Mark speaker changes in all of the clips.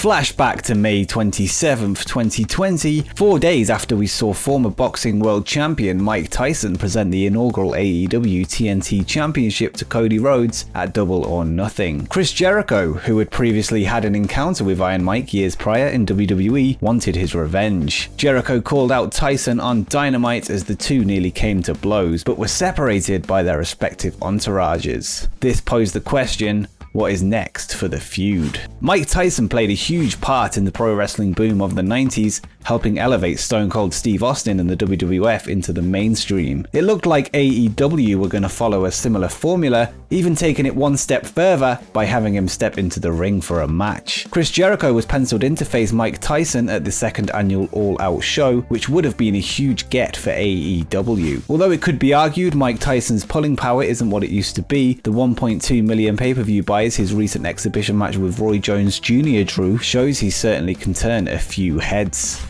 Speaker 1: Flashback to May 27th, 2020, 4 days after we saw former boxing world champion Mike Tyson present the inaugural AEW TNT Championship to Cody Rhodes at Double or Nothing. Chris Jericho, who had previously had an encounter with Iron Mike years prior in WWE, wanted his revenge. Jericho called out Tyson on Dynamite as the two nearly came to blows, but were separated by their respective entourages. This posed the question, what is next for the feud? Mike Tyson played a huge part in the pro wrestling boom of the 90s, helping elevate Stone Cold Steve Austin and the WWF into the mainstream. It looked like AEW were going to follow a similar formula, even taking it one step further by having him step into the ring for a match. Chris Jericho was penciled in to face Mike Tyson at the second annual All Out show, which would have been a huge get for AEW. Although it could be argued Mike Tyson's pulling power isn't what it used to be, the 1.2 million pay-per-view buys his recent exhibition match with Roy Jones Jr. drew shows he certainly can turn a few heads.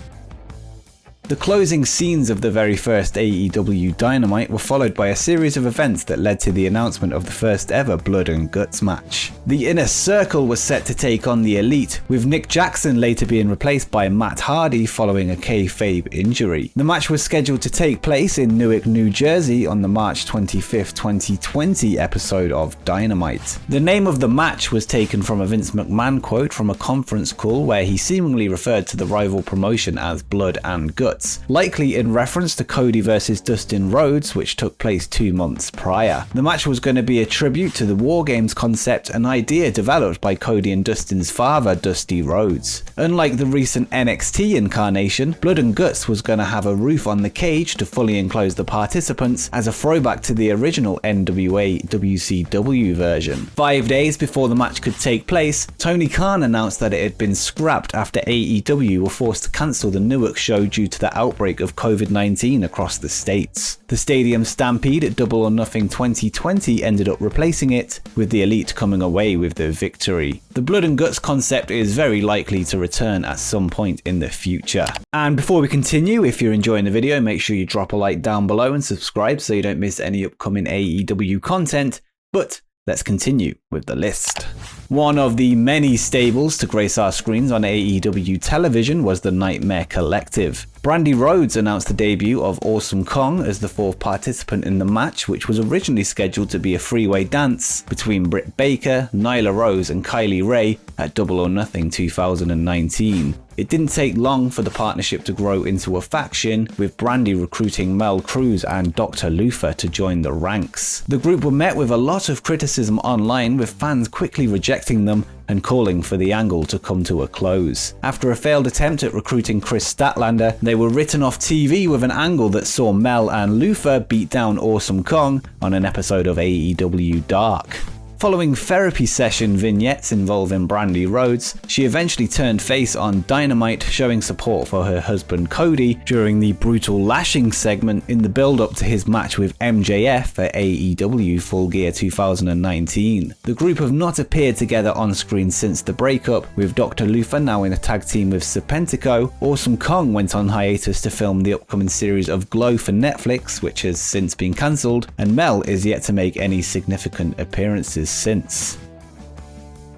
Speaker 1: The closing scenes of the very first AEW Dynamite were followed by a series of events that led to the announcement of the first ever Blood and Guts match. The Inner Circle was set to take on the Elite, with Nick Jackson later being replaced by Matt Hardy following a kayfabe injury. The match was scheduled to take place in Newark, New Jersey on the March 25th, 2020 episode of Dynamite. The name of the match was taken from a Vince McMahon quote from a conference call where he seemingly referred to the rival promotion as Blood and Guts, likely in reference to Cody vs Dustin Rhodes, which took place 2 months prior. The match was going to be a tribute to the War Games concept, an idea developed by Cody and Dustin's father, Dusty Rhodes. Unlike the recent NXT incarnation, Blood and Guts was going to have a roof on the cage to fully enclose the participants as a throwback to the original NWA WCW version. 5 days before the match could take place, Tony Khan announced that it had been scrapped after AEW were forced to cancel the Newark show due to the outbreak of COVID-19 across the states. The Stadium Stampede at Double or Nothing 2020 ended up replacing it, with the Elite coming away with the victory. The Blood and Guts concept is very likely to return at some point in the future. And before we continue, if you're enjoying the video, make sure you drop a like down below and subscribe so you don't miss any upcoming AEW content. But let's continue with the list. One of the many stables to grace our screens on AEW television was the Nightmare Collective. Brandi Rhodes announced the debut of Awesome Kong as the fourth participant in the match, which was originally scheduled to be a three-way dance between Britt Baker, Nyla Rose and Kylie Ray at Double or Nothing 2019. It didn't take long for the partnership to grow into a faction, with Brandi recruiting Mel Cruz and Dr. Luther to join the ranks. The group were met with a lot of criticism online, with fans quickly rejecting them and calling for the angle to come to a close. After a failed attempt at recruiting Chris Statlander, they were written off TV with an angle that saw Mel and Luther beat down Awesome Kong on an episode of AEW Dark. Following therapy session vignettes involving Brandi Rhodes, she eventually turned face on Dynamite, showing support for her husband Cody during the brutal lashing segment in the build-up to his match with MJF at AEW Full Gear 2019. The group have not appeared together on screen since the breakup, with Dr. Luther now in a tag team with Serpentico. Awesome Kong went on hiatus to film the upcoming series of Glow for Netflix, which has since been cancelled, and Mel is yet to make any significant appearances since.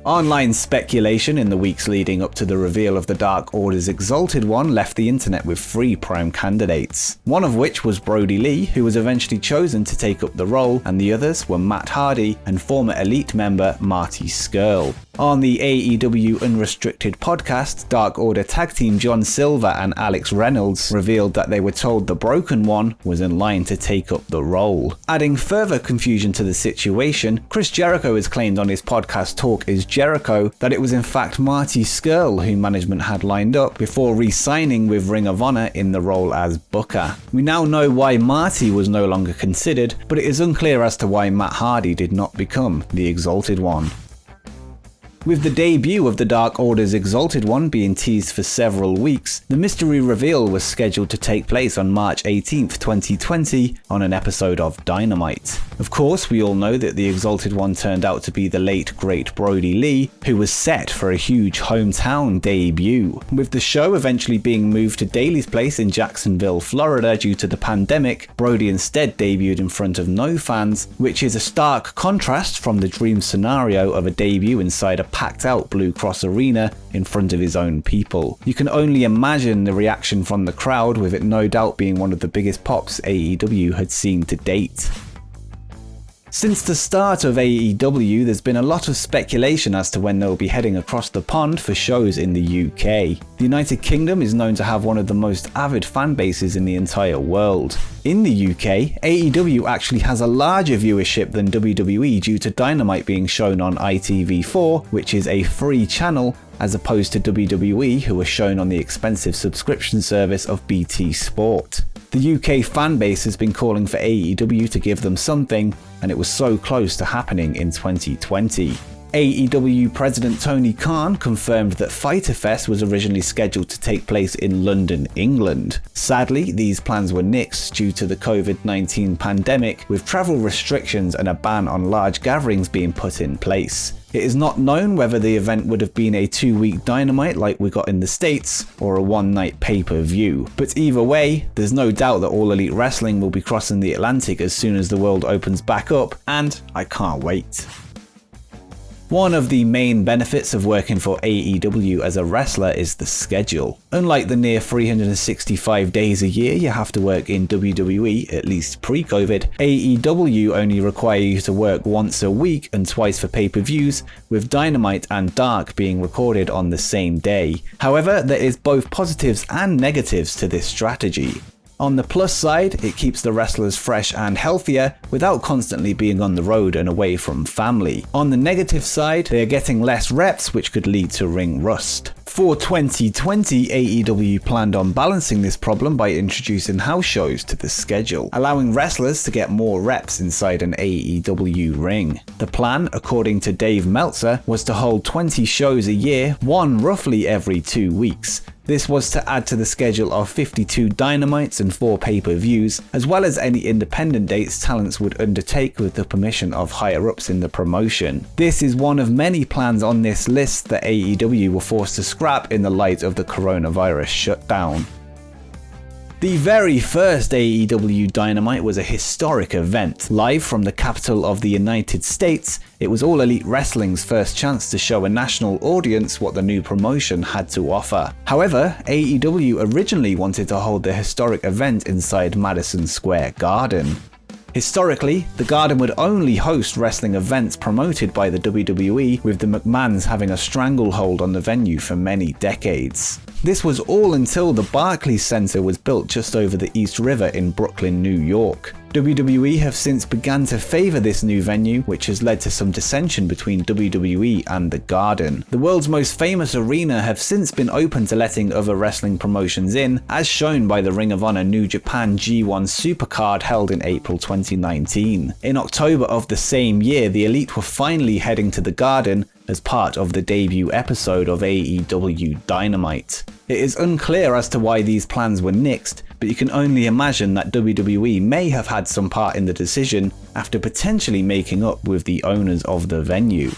Speaker 1: Online speculation in the weeks leading up to the reveal of the Dark Order's Exalted One left the internet with 3 prime candidates, one of which was Brodie Lee, who was eventually chosen to take up the role, and the others were Matt Hardy and former Elite member Marty Scurll. On the AEW Unrestricted podcast, Dark Order tag team John Silver and Alex Reynolds revealed that they were told the Broken One was in line to take up the role. Adding further confusion to the situation, Chris Jericho has claimed on his podcast Talk Is Jericho that it was in fact Marty Scurll who management had lined up before re-signing with Ring of Honor in the role as Booker. We now know why Marty was no longer considered, but it is unclear as to why Matt Hardy did not become the Exalted One. With the debut of the Dark Order's Exalted One being teased for several weeks, the mystery reveal was scheduled to take place on March 18th, 2020 on an episode of Dynamite. Of course, we all know that the Exalted One turned out to be the late great Brodie Lee, who was set for a huge hometown debut. With the show eventually being moved to Daly's Place in Jacksonville, Florida due to the pandemic, Brodie instead debuted in front of no fans, which is a stark contrast from the dream scenario of a debut inside a packed out Blue Cross arena in front of his own people. You can only imagine the reaction from the crowd, with it no doubt being one of the biggest pops AEW had seen to date. Since the start of AEW, there's been a lot of speculation as to when they'll be heading across the pond for shows in the UK. The United Kingdom is known to have one of the most avid fan bases in the entire world. In the UK, AEW actually has a larger viewership than WWE due to Dynamite being shown on ITV4, which is a free channel, as opposed to WWE, who are shown on the expensive subscription service of BT Sport. The UK fan base has been calling for AEW to give them something, and it was so close to happening in 2020. AEW President Tony Khan confirmed that Fyter Fest was originally scheduled to take place in London, England. Sadly, these plans were nixed due to the COVID-19 pandemic, with travel restrictions and a ban on large gatherings being put in place. It is not known whether the event would have been a 2-week Dynamite like we got in the States, or a one-night pay-per-view. But either way, there's no doubt that All Elite Wrestling will be crossing the Atlantic as soon as the world opens back up, and I can't wait. One of the main benefits of working for AEW as a wrestler is the schedule. Unlike the near 365 days a year you have to work in WWE, at least pre-COVID, AEW only require you to work once a week and twice for pay-per-views, with Dynamite and Dark being recorded on the same day. However, there is both positives and negatives to this strategy. On the plus side, it keeps the wrestlers fresh and healthier without constantly being on the road and away from family. On the negative side, they are getting less reps, which could lead to ring rust. For 2020, AEW planned on balancing this problem by introducing house shows to the schedule, allowing wrestlers to get more reps inside an AEW ring. The plan, according to Dave Meltzer, was to hold 20 shows a year, one roughly every 2 weeks. This was to add to the schedule of 52 Dynamites and 4 pay-per-views, as well as any independent dates talents would undertake with the permission of higher-ups in the promotion. This is one of many plans on this list that AEW were forced to scrap in the light of the coronavirus shutdown. The very first AEW Dynamite was a historic event. Live from the capital of the United States, it was All Elite Wrestling's first chance to show a national audience what the new promotion had to offer. However, AEW originally wanted to hold the historic event inside Madison Square Garden. Historically, the Garden would only host wrestling events promoted by the WWE, with the McMahons having a stranglehold on the venue for many decades. This was all until the Barclays Center was built just over the East River in Brooklyn, New York. WWE have since begun to favour this new venue, which has led to some dissension between WWE and the Garden. The world's most famous arena have since been open to letting other wrestling promotions in, as shown by the Ring of Honor New Japan G1 Supercard held in April 2019. In October of the same year, the Elite were finally heading to the Garden as part of the debut episode of AEW Dynamite. It is unclear as to why these plans were nixed, but you can only imagine that WWE may have had some part in the decision after potentially making up with the owners of the venue.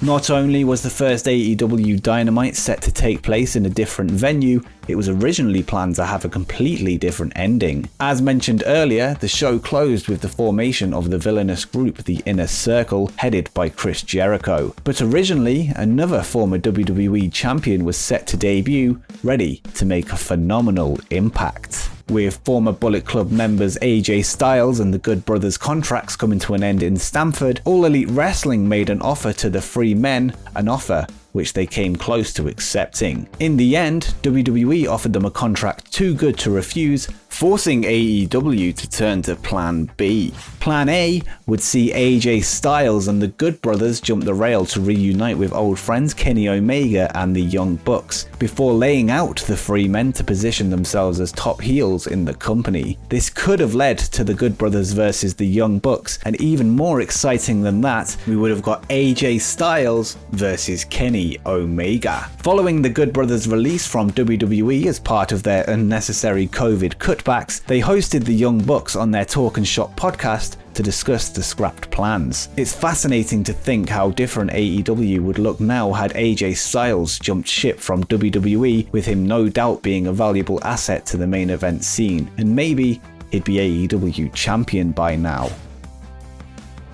Speaker 1: Not only was the first AEW Dynamite set to take place in a different venue, it was originally planned to have a completely different ending. As mentioned earlier, the show closed with the formation of the villainous group The Inner Circle, headed by Chris Jericho. But originally, another former WWE champion was set to debut, ready to make a phenomenal impact. With former Bullet Club members AJ Styles and the Good Brothers contracts coming to an end in Stamford, All Elite Wrestling made an offer to the Free Men, an offer which they came close to accepting. In the end, WWE offered them a contract too good to refuse, forcing AEW to turn to Plan B. Plan A would see AJ Styles and the Good Brothers jump the rail to reunite with old friends Kenny Omega and the Young Bucks, before laying out the Free Men to position themselves as top heels in the company. This could have led to the Good Brothers versus the Young Bucks, and even more exciting than that, we would have got AJ Styles versus Kenny. Kenny Omega. Following the Good Brothers release from WWE as part of their unnecessary COVID cutbacks, they hosted the Young Bucks on their Talk and Shop podcast to discuss the scrapped plans. It's fascinating to think how different AEW would look now had AJ Styles jumped ship from WWE, with him no doubt being a valuable asset to the main event scene, and maybe he'd be AEW champion by now.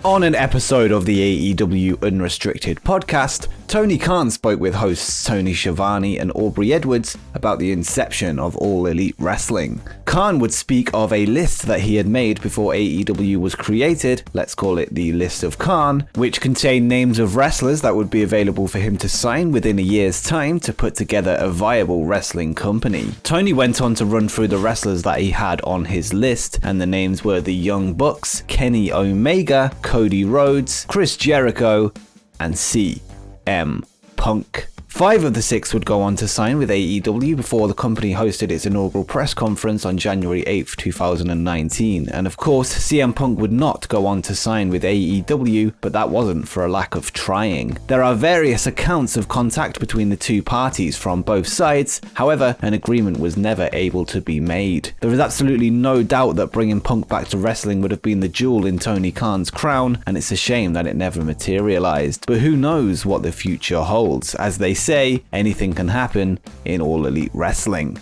Speaker 1: On an episode of the AEW Unrestricted podcast, Tony Khan spoke with hosts Tony Schiavone and Aubrey Edwards about the inception of All Elite Wrestling. Khan would speak of a list that he had made before AEW was created, let's call it the List of Khan, which contained names of wrestlers that would be available for him to sign within a year's time to put together a viable wrestling company. Tony went on to run through the wrestlers that he had on his list, and the names were the Young Bucks, Kenny Omega, Cody Rhodes, Chris Jericho, and CM Punk. 5 of the 6 would go on to sign with AEW before the company hosted its inaugural press conference on January 8th, 2019. And of course, CM Punk would not go on to sign with AEW, but that wasn't for a lack of trying. There are various accounts of contact between the two parties from both sides, however, an agreement was never able to be made. There is absolutely no doubt that bringing Punk back to wrestling would have been the jewel in Tony Khan's crown, and it's a shame that it never materialized. But who knows what the future holds? As they say, anything can happen in All Elite Wrestling.